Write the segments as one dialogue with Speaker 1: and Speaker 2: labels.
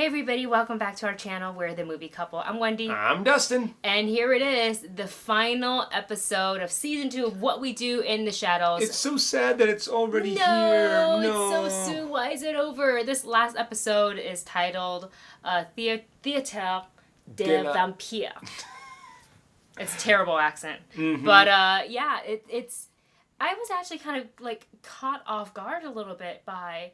Speaker 1: everybody, welcome back to our channel. We're the Movie Couple. I'm Wendy.
Speaker 2: I'm Dustin.
Speaker 1: And here it is, the final episode of season 2 of What We Do in the Shadows.
Speaker 2: It's so sad that it's already here.
Speaker 1: No, it's so soon. Why is it over? This last episode is titled Théâtre des Vampires. It's a terrible accent.
Speaker 2: Mm-hmm.
Speaker 1: But yeah, it's... I was actually kind of like caught off guard a little bit by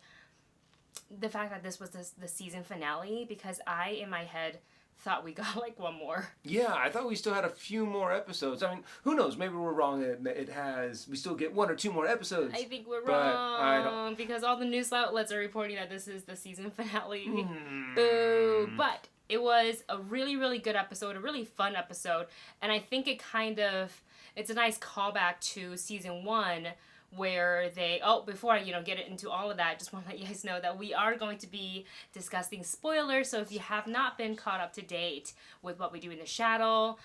Speaker 1: the fact that this was the season finale, because I, in my head, thought we got like one more.
Speaker 2: Yeah, I thought we still had a few more episodes. I mean, who knows? Maybe we're wrong. We still get 1 or 2 more episodes.
Speaker 1: I think we're wrong, because all the news outlets are reporting that this is the season finale. Boo! But it was a really, really good episode, a really fun episode, and I think it's a nice callback to season 1, where they... Oh, before I, get into all of that, just want to let you guys know that we are going to be discussing spoilers, so if you have not been caught up to date with What We Do in the Shadow,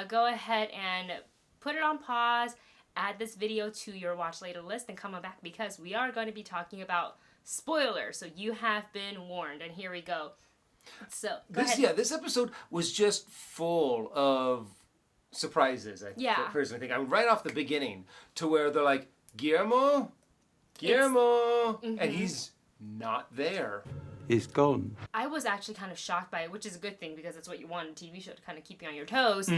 Speaker 1: go ahead and put it on pause, add this video to your watch later list, and come on back, because we are going to be talking about spoilers, so you have been warned, and here we go. So, go ahead.
Speaker 2: Yeah, this episode was just full of surprises, I personally think. I mean, right off the beginning, to where they're like, Guillermo, and he's not there.
Speaker 3: He's gone.
Speaker 1: I was actually kind of shocked by it, which is a good thing, because it's what you want in a TV show, to kind of keep you on your toes.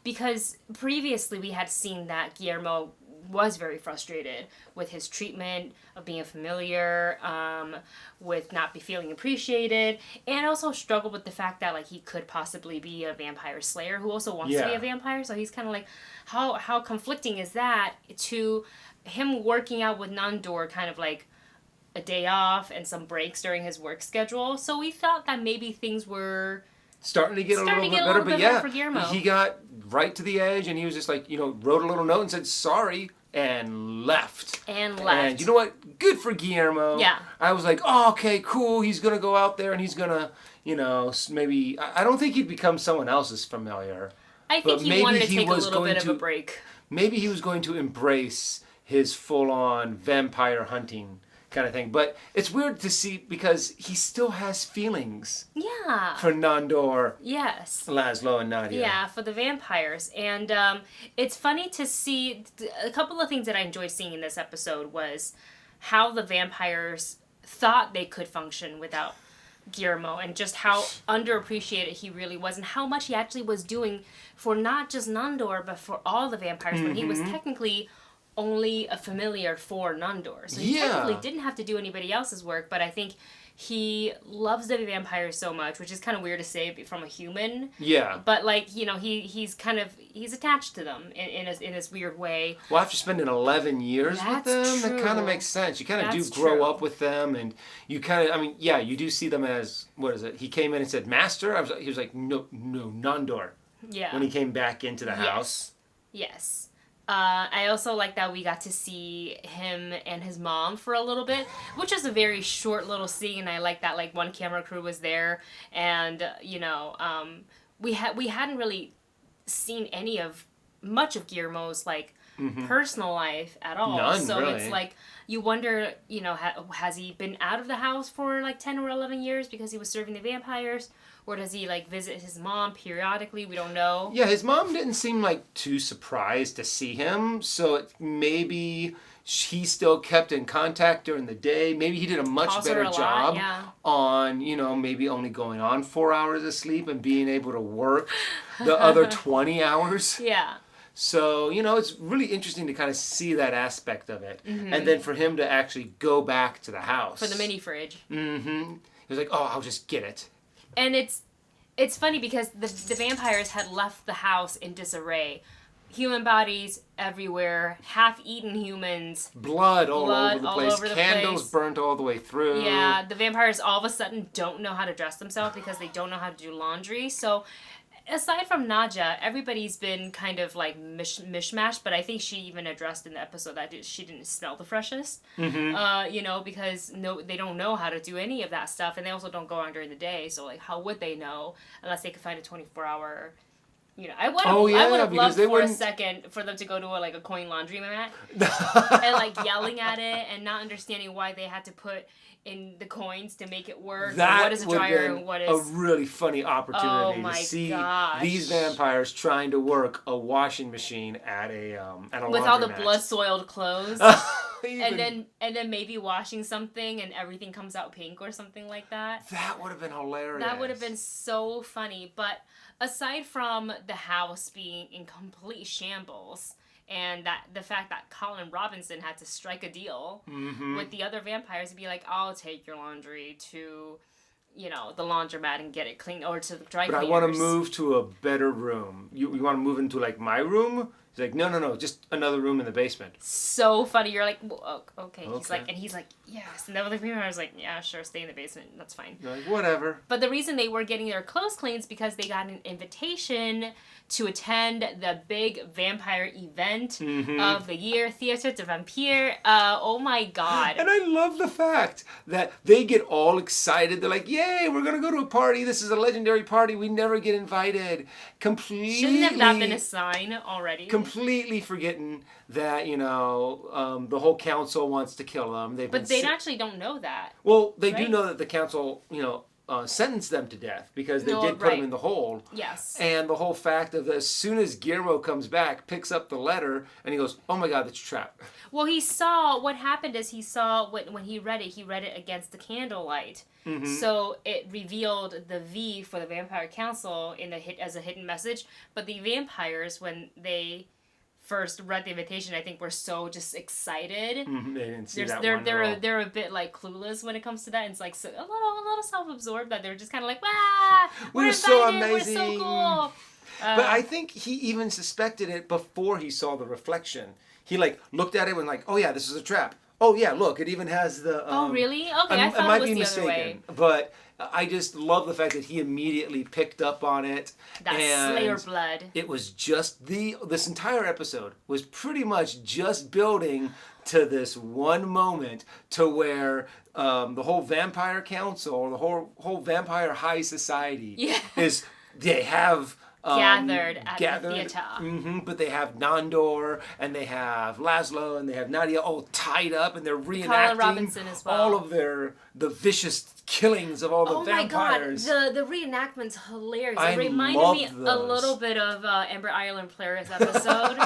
Speaker 1: Because previously we had seen that Guillermo was very frustrated with his treatment of being a familiar, with not be feeling appreciated, and also struggled with the fact that like he could possibly be a vampire slayer who also wants to be a vampire. So he's kind of like, how conflicting is that to him working out with Nandor, kind of like a day off and some breaks during his work schedule. So we thought that maybe things were
Speaker 2: starting to get a little bit better, but
Speaker 1: for Guillermo.
Speaker 2: He got right to the edge, and he was just like, wrote a little note and said sorry, and left. And you know what? Good for Guillermo.
Speaker 1: Yeah.
Speaker 2: I was like, oh, okay, cool. He's going to go out there and he's going to, maybe... I don't think he'd become someone else's familiar.
Speaker 1: I think he wanted to take a little bit of a break.
Speaker 2: Maybe he was going to embrace his full-on vampire hunting kind of thing. But it's weird to see, because he still has feelings.
Speaker 1: Yeah.
Speaker 2: For Nandor.
Speaker 1: Yes.
Speaker 2: Laszlo and Nadia.
Speaker 1: Yeah, for the vampires. And it's funny to see... A couple of things that I enjoyed seeing in this episode was how the vampires thought they could function without Guillermo, and just how underappreciated he really was, and how much he actually was doing for not just Nandor, but for all the vampires, when he was technically only a familiar for Nandor. So he technically didn't have to do anybody else's work, but I think he loves the vampires so much, which is kind of weird to say from a human. Yeah. But like, he's attached to them in this weird way.
Speaker 2: Well, after spending 11 years with them, that kind of makes sense. You kind of do grow up with them, and you kind of, you do see them as, what is it? He came in and said, Master? He was like, no, Nandor. Yeah. When he came back into the house.
Speaker 1: Yes. I also like that we got to see him and his mom for a little bit, which is a very short little scene. I like that, like, one camera crew was there, and, we hadn't really seen much of Guillermo's, like, personal life at all.
Speaker 2: None,
Speaker 1: so
Speaker 2: really.
Speaker 1: It's like, you wonder, has he been out of the house for, like, 10 or 11 years because he was serving the vampires? Or does he, like, visit his mom periodically? We don't know.
Speaker 2: Yeah, his mom didn't seem, like, too surprised to see him. So maybe he still kept in contact during the day. Maybe he did a much better job on, maybe only going on 4 hours of sleep and being able to work the other 20 hours. Yeah. So, it's really interesting to kind of see that aspect of it. And then for him to actually go back to the house.
Speaker 1: For the mini fridge.
Speaker 2: He was like, oh, I'll just get it.
Speaker 1: And it's funny because the vampires had left the house in disarray. Human bodies everywhere, half-eaten humans.
Speaker 2: Blood all over the place. Candles burnt all the way through.
Speaker 1: Yeah, the vampires all of a sudden don't know how to dress themselves because they don't know how to do laundry. So aside from Nadia, everybody's been kind of like mishmash, but I think she even addressed in the episode that she didn't smell the freshest. Because they don't know how to do any of that stuff, and they also don't go on during the day, so like how would they know unless they could find a 24-hour You know, I would have loved for
Speaker 2: wouldn't...
Speaker 1: a second for them to go to a coin laundromat and like yelling at it and not understanding why they had to put in the coins to make it work. What is a dryer and what is
Speaker 2: a really funny opportunity to see these vampires trying to work a washing machine at a
Speaker 1: with all the blood soiled clothes. And then maybe washing something and everything comes out pink or something like that.
Speaker 2: That would have been hilarious.
Speaker 1: That would have been so funny. But aside from the house being in complete shambles and the fact that Colin Robinson had to strike a deal with the other vampires to be like, I'll take your laundry to, the laundromat and get it clean, or to the dry cleaners.
Speaker 2: But I want to move to a better room. You want to move into like my room? He's like, no, just another room in the basement.
Speaker 1: So funny. You're like, well, okay. He's like, yes. And the other people are like, yeah, sure, stay in the basement. That's fine.
Speaker 2: You're like, whatever.
Speaker 1: But the reason they were getting their clothes cleaned is because they got an invitation to attend the big vampire event of the year, Théâtre des Vampires. Oh my God.
Speaker 2: And I love the fact that they get all excited. They're like, yay, we're going to go to a party. This is a legendary party. We never get invited.
Speaker 1: Shouldn't have that been a sign already?
Speaker 2: Completely forgetting that, the whole council wants to kill them.
Speaker 1: But they actually don't know that.
Speaker 2: Well, they do know that the council, sentenced them to death because they did put them in the hole.
Speaker 1: Yes.
Speaker 2: And the whole fact of as soon as Guillermo comes back, picks up the letter, and he goes, oh my God, that's a trap.
Speaker 1: Well, what happened is he saw, when he read it against the candlelight. So it revealed the V for the Vampire Council as a hidden message. But the vampires, when they first read the invitation, I think were so just excited.
Speaker 2: They didn't see
Speaker 1: they're a bit like clueless when it comes to that. And it's like a little self-absorbed that they're just kind of like, wow, we're invited,
Speaker 2: so amazing,
Speaker 1: we're so cool.
Speaker 2: But I think he even suspected it before he saw the reflection. He looked at it and oh yeah, this is a trap. Oh yeah, look, it even has the.
Speaker 1: Oh really? Okay, I thought it was the other way.
Speaker 2: But I just love the fact that he immediately picked up on it.
Speaker 1: That Slayer blood.
Speaker 2: It was just this entire episode was pretty much just building to this one moment to where the whole Vampire Council or the whole Vampire High Society they have.
Speaker 1: Gathered at the theater.
Speaker 2: But they have Nandor and they have Laszlo and they have Nadia all tied up and they're reenacting
Speaker 1: Colin Robinson as well.
Speaker 2: All of the vicious killings of all the vampires.
Speaker 1: Oh my God, the reenactment's hilarious. It reminded me a little bit of Amber Island Polaris episode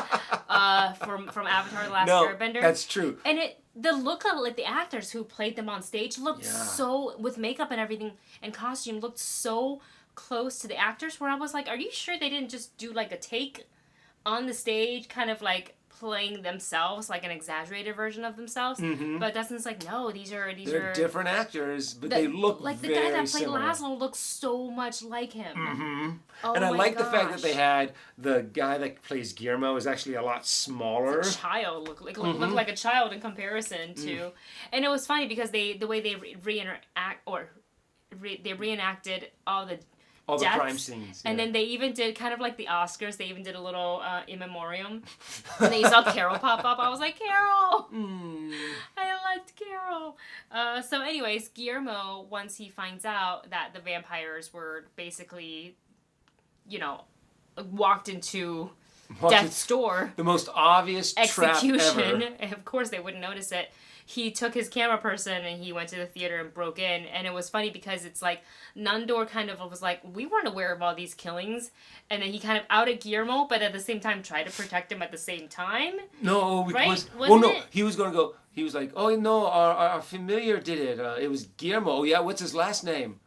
Speaker 1: from Avatar: The Last Airbender.
Speaker 2: That's true.
Speaker 1: And the look of the actors who played them on stage looked so, with makeup and everything and costume, looked so close to the actors, where I was like, are you sure they didn't just do a take on the stage, kind of playing themselves, an exaggerated version of themselves? But Dustin's like, no, they're
Speaker 2: different actors, but they look very
Speaker 1: the guy that played
Speaker 2: similar.
Speaker 1: Laszlo looks so much like him. Oh,
Speaker 2: and I like the fact that they had the guy that plays Guillermo is actually a lot smaller.
Speaker 1: It's a child, looked like a child in comparison to, and it was funny because the way they they reenacted all the
Speaker 2: crime scenes.
Speaker 1: And then they even did kind of like the Oscars. They even did a little in memoriam. And then you saw Carol pop up. I was like, Carol! I liked Carol. So anyways, Guillermo, once he finds out that the vampires were basically, walked into death's door.
Speaker 2: The most obvious
Speaker 1: execution.
Speaker 2: Trap ever.
Speaker 1: And of course they wouldn't notice it. He took his camera person and he went to the theater and broke in. And it was funny because it's Nandor kind of was like, we weren't aware of all these killings. And then he kind of outed Guillermo, but at the same time tried to protect him at the same time.
Speaker 2: No,
Speaker 1: right?
Speaker 2: He was going to go, he was like, oh no, our familiar did it. It was Guillermo. Oh yeah, what's his last name?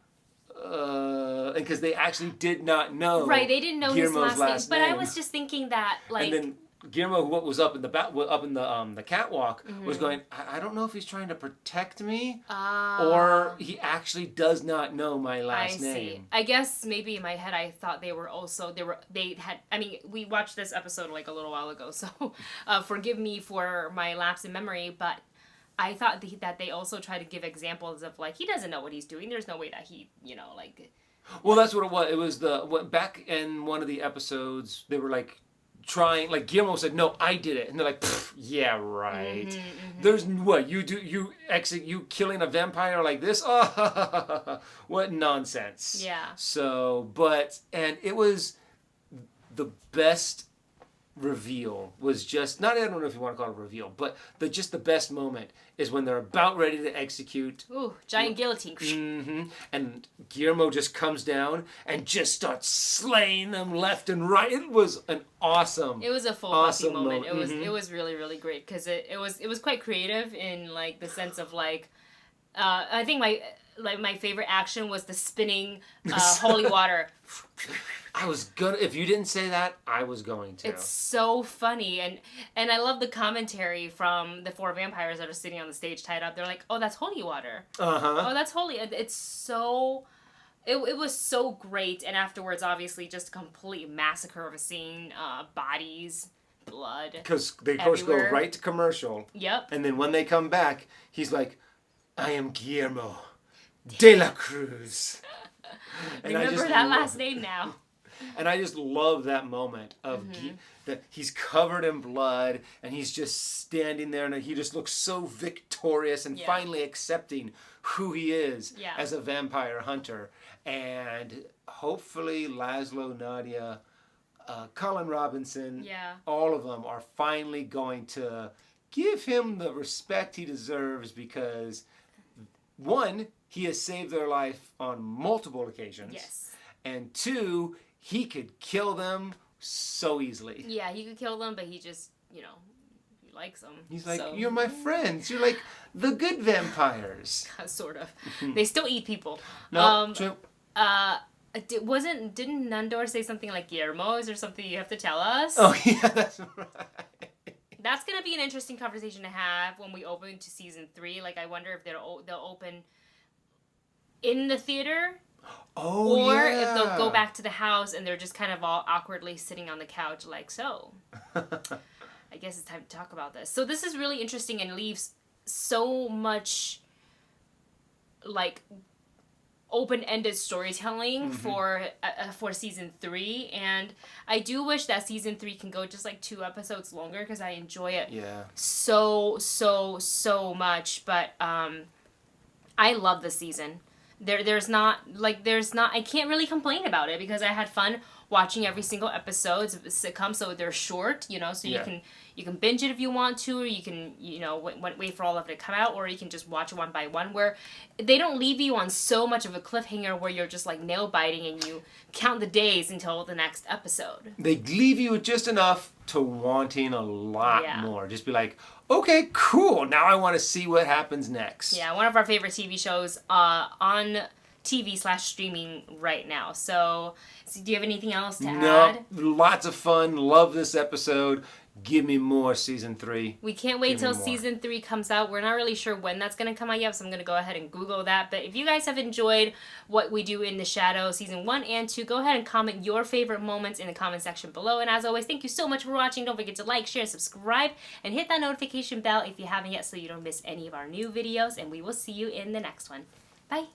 Speaker 2: Because they actually did not know.
Speaker 1: Right, they didn't know Guillermo's his last name. But I was just thinking that,
Speaker 2: and then Guillermo, who was up in the catwalk, was going, I don't know if he's trying to protect me or he actually does not know my last name.
Speaker 1: See. I guess maybe in my head I thought we watched this episode a little while ago, so forgive me for my lapse in memory, but I thought that they also try to give examples of he doesn't know what he's doing. There's no way that he,
Speaker 2: Well, that's what it was. It was back in one of the episodes, they were trying, Guillermo said, no, I did it. And they're like, yeah, right. There's what, you killing a vampire like this? Oh, what nonsense.
Speaker 1: Yeah.
Speaker 2: So, and it was the best reveal was just not, I don't know if you want to call it a reveal, but the best moment is when they're about ready to execute.
Speaker 1: Ooh, giant guillotine.
Speaker 2: Mm-hmm. And Guillermo just comes down and just starts slaying them left and right. It was an awesome.
Speaker 1: It was a full Buffy moment. It was really, really great because it was quite creative in like the sense of like I think my favorite action was the spinning holy water.
Speaker 2: I was gonna, if you didn't say that, I was going to.
Speaker 1: It's so funny, and I love the commentary from the 4 vampires that are sitting on the stage tied up. They're like, "Oh, that's holy water. Oh, that's holy." It's so, it was so great, and afterwards, obviously, just a complete massacre of a scene, bodies, blood.
Speaker 2: Because they of course go right to commercial.
Speaker 1: Yep.
Speaker 2: And then when they come back, he's like, "I am Guillermo de la Cruz."
Speaker 1: Remember that last name now.
Speaker 2: And I just love that moment of that he's covered in blood and he's just standing there and he just looks so victorious and finally accepting who he is as a vampire hunter. And hopefully Laszlo, Nadia, Colin Robinson, all of them are finally going to give him the respect he deserves because, one, he has saved their life on multiple occasions.
Speaker 1: Yes.
Speaker 2: And 2, he could kill them so easily.
Speaker 1: Yeah, he could kill them, but he just, he likes them.
Speaker 2: He's like, "You're my friends. You're like the good vampires."
Speaker 1: Sort of. They still eat people.
Speaker 2: No, true.
Speaker 1: Didn't Nandor say something like Guillermo's or something you have to tell us?
Speaker 2: Oh, yeah, that's right.
Speaker 1: That's going to be an interesting conversation to have when we open to season 3. Like, I wonder if they'll open in the theater.
Speaker 2: Oh,
Speaker 1: or if they'll go back to the house and they're just kind of all awkwardly sitting on the couch like so. I guess it's time to talk about this. So this is really interesting and leaves so much like open-ended storytelling for season 3, and I do wish that season 3 can go just like 2 episodes longer because I enjoy it so much. But I love the season. There's not I can't really complain about it because I had fun watching every single episode. It's a sitcom, so they're short, so you can binge it if you want to, or you can, wait for all of it to come out, or you can just watch it one by one, where they don't leave you on so much of a cliffhanger where you're just like nail biting and you count the days until the next episode.
Speaker 2: They leave you just enough to wanting a lot more. Just be like, okay, cool. Now I want to see what happens next.
Speaker 1: Yeah, one of our favorite TV shows on TV/streaming right now. So do you have anything else to add?
Speaker 2: No, lots of fun. Love this episode. Give me more season 3.
Speaker 1: We can't wait till season 3 comes out. We're not really sure when that's going to come out yet, so I'm going to go ahead and Google that. But if you guys have enjoyed what we do in the shadow, season 1 and 2, go ahead and comment your favorite moments in the comment section below. And as always, thank you so much for watching. Don't forget to like, share, subscribe, and hit that notification bell if you haven't yet so you don't miss any of our new videos. And we will see you in the next one. Bye.